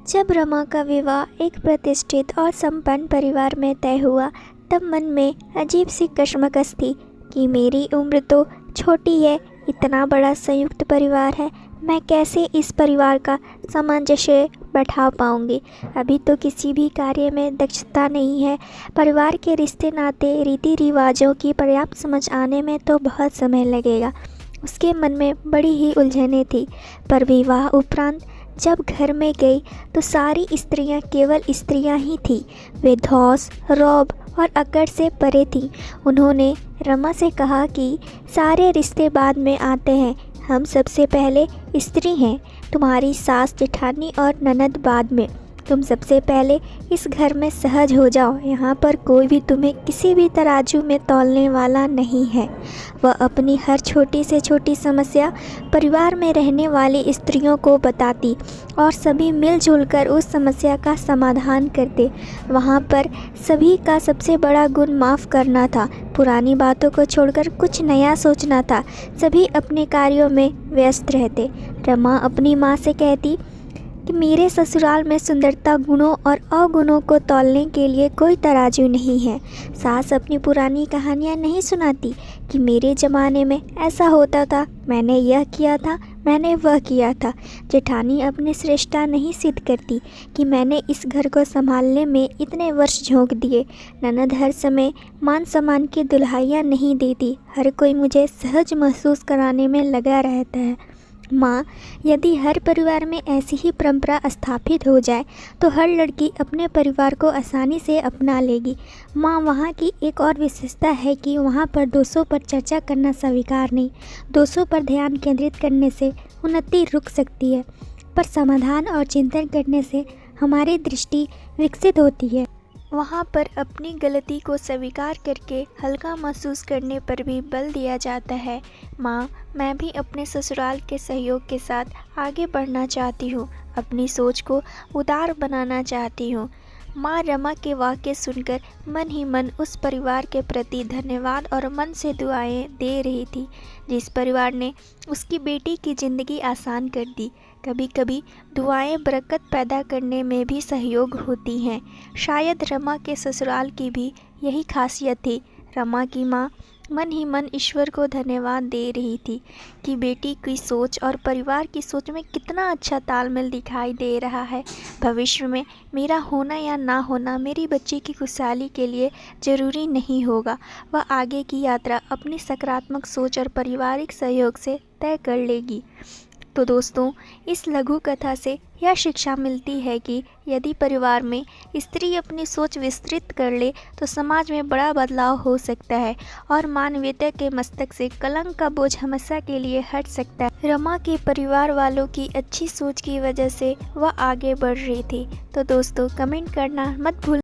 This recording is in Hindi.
जब रमा का विवाह एक प्रतिष्ठित और संपन्न परिवार में तय हुआ, तब मन में अजीब सी कशमकश थी कि मेरी उम्र तो छोटी है, इतना बड़ा संयुक्त परिवार है, मैं कैसे इस परिवार का सामंजस्य बैठा पाऊंगी। अभी तो किसी भी कार्य में दक्षता नहीं है। परिवार के रिश्ते नाते रीति रिवाजों की पर्याप्त समझ आने में तो बहुत समय लगेगा। उसके मन में बड़ी ही उलझनें थी। पर विवाह उपरांत जब घर में गई तो सारी स्त्रियां केवल स्त्रियां ही थीं। वे धौंस, रौब और अकड़ से परे थीं। उन्होंने रमा से कहा कि सारे रिश्ते बाद में आते हैं, हम सबसे पहले स्त्री हैं। तुम्हारी सास, जेठानी और ननद बाद में। तुम सबसे पहले इस घर में सहज हो जाओ। यहाँ पर कोई भी तुम्हें किसी भी तराजू में तौलने वाला नहीं है। वह अपनी हर छोटी से छोटी समस्या परिवार में रहने वाली स्त्रियों को बताती और सभी मिलजुल कर उस समस्या का समाधान करते। वहाँ पर सभी का सबसे बड़ा गुण माफ़ करना था। पुरानी बातों को छोड़कर कुछ नया सोचना था। सभी अपने कार्यों में व्यस्त रहते। रमा अपनी माँ से कहती कि मेरे ससुराल में सुंदरता, गुणों और अवगुणों को तौलने के लिए कोई तराजू नहीं है। सास अपनी पुरानी कहानियाँ नहीं सुनाती कि मेरे ज़माने में ऐसा होता था, मैंने यह किया था, मैंने वह किया था। जेठानी अपनी श्रेष्ठता नहीं सिद्ध करती कि मैंने इस घर को संभालने में इतने वर्ष झोंक दिए। ननद हर समय मान सम्मान की दुल्हाइयाँ नहीं देती। हर कोई मुझे सहज महसूस कराने में लगा रहता है। माँ, यदि हर परिवार में ऐसी ही परंपरा स्थापित हो जाए तो हर लड़की अपने परिवार को आसानी से अपना लेगी। माँ, वहाँ की एक और विशेषता है कि वहाँ पर दोषों पर चर्चा करना स्वीकार नहीं। दोषों पर ध्यान केंद्रित करने से उन्नति रुक सकती है, पर समाधान और चिंतन करने से हमारी दृष्टि विकसित होती है। वहाँ पर अपनी गलती को स्वीकार करके हल्का महसूस करने पर भी बल दिया जाता है। माँ, मैं भी अपने ससुराल के सहयोग के साथ आगे बढ़ना चाहती हूँ, अपनी सोच को उदार बनाना चाहती हूँ। माँ रमा के वाक्य सुनकर मन ही मन उस परिवार के प्रति धन्यवाद और मन से दुआएं दे रही थी, जिस परिवार ने उसकी बेटी की ज़िंदगी आसान कर दी। कभी कभी दुआएं बरकत पैदा करने में भी सहयोग होती हैं। शायद रमा के ससुराल की भी यही खासियत थी। रमा की माँ मन ही मन ईश्वर को धन्यवाद दे रही थी कि बेटी की सोच और परिवार की सोच में कितना अच्छा तालमेल दिखाई दे रहा है। भविष्य में मेरा होना या ना होना मेरी बच्ची की खुशहाली के लिए ज़रूरी नहीं होगा। वह आगे की यात्रा अपनी सकारात्मक सोच और पारिवारिक सहयोग से तय कर लेगी। तो दोस्तों, इस लघु कथा से यह शिक्षा मिलती है कि यदि परिवार में स्त्री अपनी सोच विस्तृत कर ले तो समाज में बड़ा बदलाव हो सकता है और मानवीयता के मस्तक से कलंक का बोझ हमेशा के लिए हट सकता है। रमा के परिवार वालों की अच्छी सोच की वजह से वह आगे बढ़ रही थी। तो दोस्तों, कमेंट करना मत भूलना।